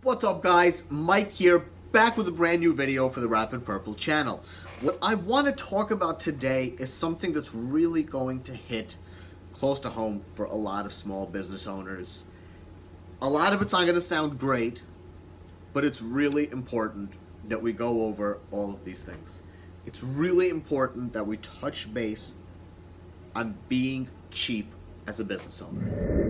What's up guys, Mike here, back with a brand new video for the Rapid Purple channel. What I want to talk about today is something that's really going to hit close to home for a lot of small business owners. A lot of it's not going to sound great, but it's really important that we go over all of these things. It's really important that we touch base on being cheap as a business owner.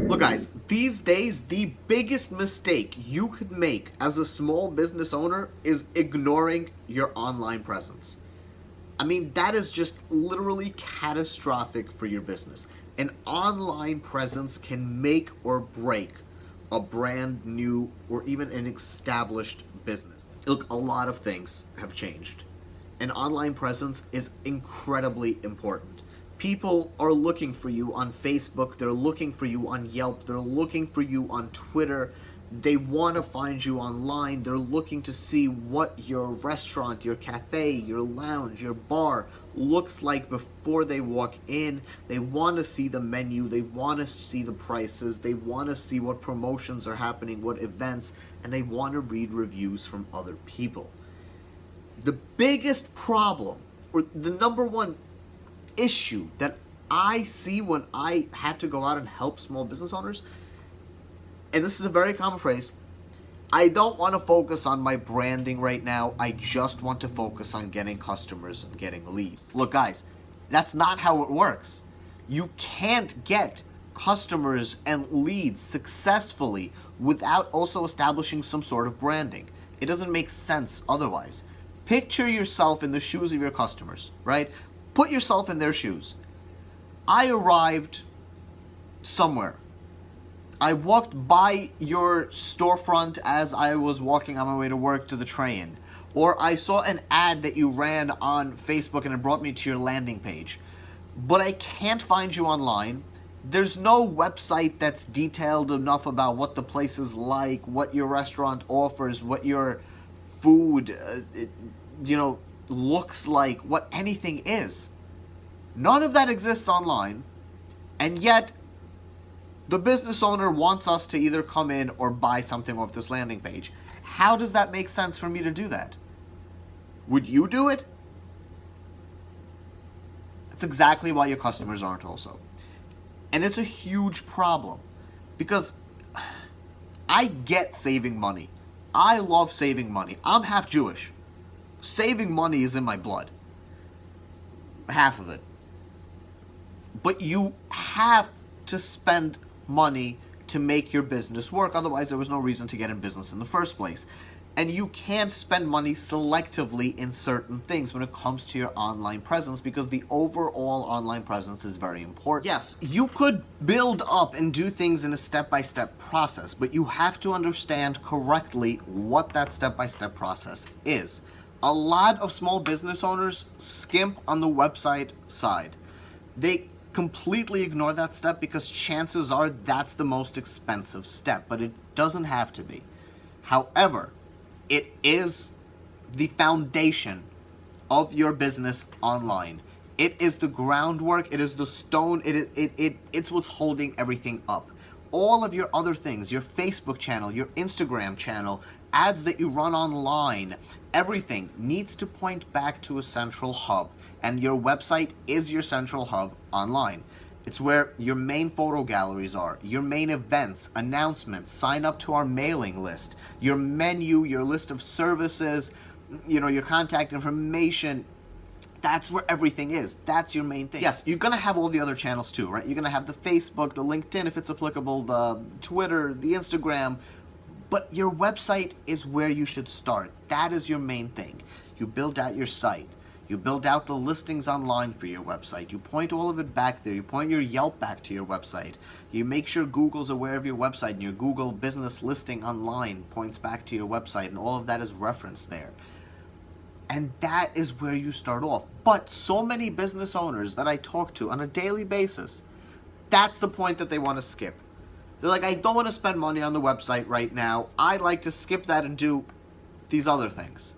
Look guys, these days the biggest mistake you could make as a small business owner is ignoring your online presence. I mean, that is just literally catastrophic for your business. An online presence can make or break a brand new or even an established business. Look, a lot of things have changed. An online presence is incredibly important. People are looking for you on Facebook, they're looking for you on Yelp, they're looking for you on Twitter, they want to find you online, they're looking to see what your restaurant, your cafe, your lounge, your bar looks like before they walk in. They want to see the menu, they want to see the prices, they want to see what promotions are happening, what events, and they want to read reviews from other people. The biggest problem, or the number one issue that I see when I have to go out and help small business owners, and this is a very common phrase, I don't want to focus on my branding right now, I just want to focus on getting customers and getting leads. Look guys, that's not how it works. You can't get customers and leads successfully without also establishing some sort of branding. It doesn't make sense otherwise. Picture yourself in the shoes of your customers, right? Put yourself in their shoes. I arrived somewhere. I walked by your storefront as I was walking on my way to work to the train. Or I saw an ad that you ran on Facebook and it brought me to your landing page. But I can't find you online. There's no website that's detailed enough about what the place is like, what your restaurant offers, what your food, looks like, what anything is. None of that exists online, and yet the business owner wants us to either come in or buy something off this landing page. How does that make sense for me to do that? Would you do it? That's exactly why your customers aren't also. And it's a huge problem because I get saving money. I love saving money. I'm half Jewish. Saving money is in my blood. Half of it. But you have to spend money to make your business work. Otherwise, there was no reason to get in business in the first place. And you can't spend money selectively in certain things when it comes to your online presence because the overall online presence is very important. Yes, you could build up and do things in a step-by-step process, but you have to understand correctly what that step-by-step process is. A lot of small business owners skimp on the website side. They completely ignore that step because chances are that's the most expensive step, but it doesn't have to be. However, it is the foundation of your business online. It is the groundwork, it is the stone, it's what's holding everything up. All of your other things, your Facebook channel, your Instagram channel, ads that you run online, everything needs to point back to a central hub, and your website is your central hub online. It's where your main photo galleries are, your main events, announcements, sign up to our mailing list, your menu, your list of services, your contact information. That's where everything is. That's your main thing. Yes, you're going to have all the other channels too, right? You're going to have the Facebook, the LinkedIn if it's applicable, the Twitter, the Instagram, but your website is where you should start. That is your main thing. You build out your site. You build out the listings online for your website. You point all of it back there. You point your Yelp back to your website. You make sure Google's aware of your website and your Google business listing online points back to your website, and all of that is referenced there. And that is where you start off. But so many business owners that I talk to on a daily basis, that's the point that they want to skip. They're like, I don't want to spend money on the website right now. I'd like to skip that and do these other things.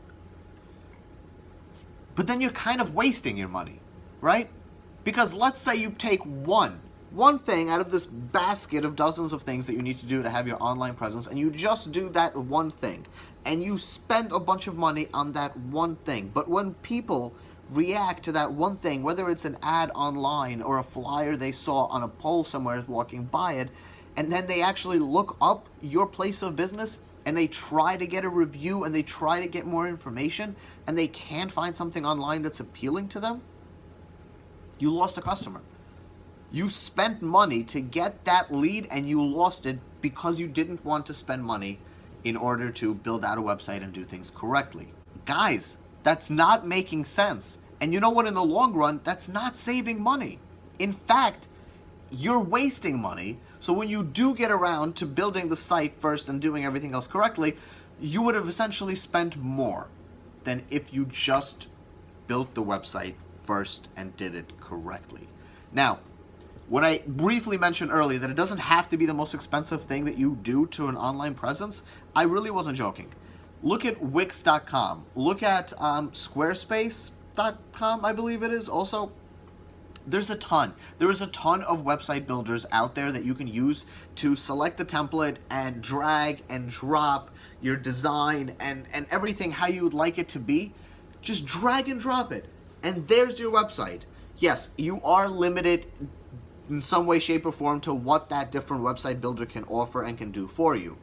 But then you're kind of wasting your money, right? Because let's say you take one thing out of this basket of dozens of things that you need to do to have your online presence, and you just do that one thing, and you spend a bunch of money on that one thing. But when people react to that one thing, whether it's an ad online or a flyer they saw on a pole somewhere walking by it, and then they actually look up your place of business and they try to get a review and they try to get more information and they can't find something online that's appealing to them, you lost a customer. You spent money to get that lead and you lost it because you didn't want to spend money in order to build out a website and do things correctly. Guys, that's not making sense. And you know what? In the long run, that's not saving money. In fact, you're wasting money. So when you do get around to building the site first and doing everything else correctly, you would have essentially spent more than if you just built the website first and did it correctly. Now, when I briefly mentioned earlier that it doesn't have to be the most expensive thing that you do to an online presence, I really wasn't joking. Look at Wix.com. Look at Squarespace.com, I believe it is also. There's a ton. There is a ton of website builders out there that you can use to select the template and drag and drop your design and everything how you would like it to be. Just drag and drop it. And there's your website. Yes, you are limited in some way, shape, or form to what that different website builder can offer and can do for you.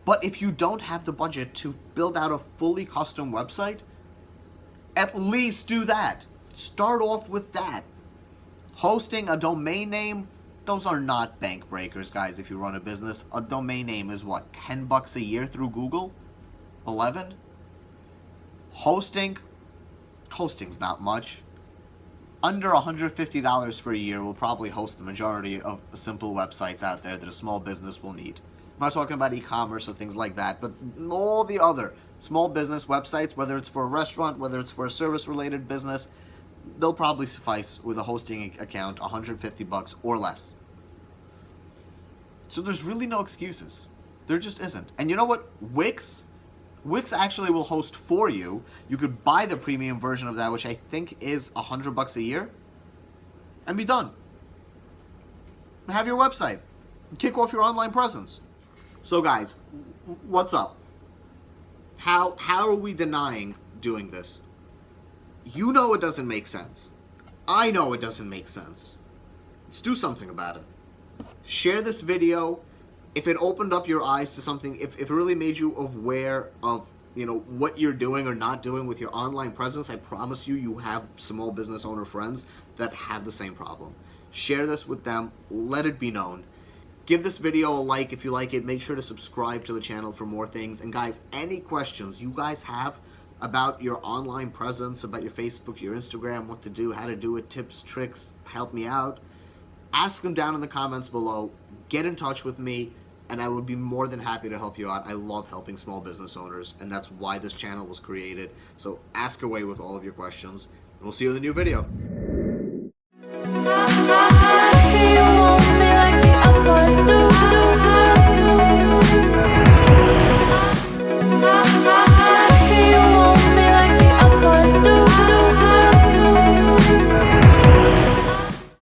But if you don't have the budget to build out a fully custom website, at least do that. Start off with that. Hosting a domain name, those are not bank breakers, guys. If you run a business, a domain name is what, $10 a year through Google? 11? Hosting's not much. Under $150 for a year will probably host the majority of simple websites out there that a small business will need. I'm not talking about e-commerce or things like that, but all the other small business websites, whether it's for a restaurant, whether it's for a service-related business, they'll probably suffice with a hosting account $150 or less. So there's really no excuses. There just isn't. And you know what? Wix actually will host for you. You could buy the premium version of that, which I think is $100 a year, and be done. And have your website. Kick off your online presence. So guys, what's up? How are we denying doing this? You know it doesn't make sense. I know it doesn't make sense. Let's do something about it. Share this video. If it opened up your eyes to something, if it really made you aware of, what you're doing or not doing with your online presence, I promise you have small business owner friends that have the same problem. Share this with them. Let it be known. Give this video a like if you like it. Make sure to subscribe to the channel for more things. And guys, any questions you guys have about your online presence, about your Facebook, your Instagram, what to do, how to do it, tips, tricks, help me out, ask them down in the comments below. Get in touch with me, and I would be more than happy to help you out. I love helping small business owners, and that's why this channel was created. So ask away with all of your questions, and we'll see you in the new video.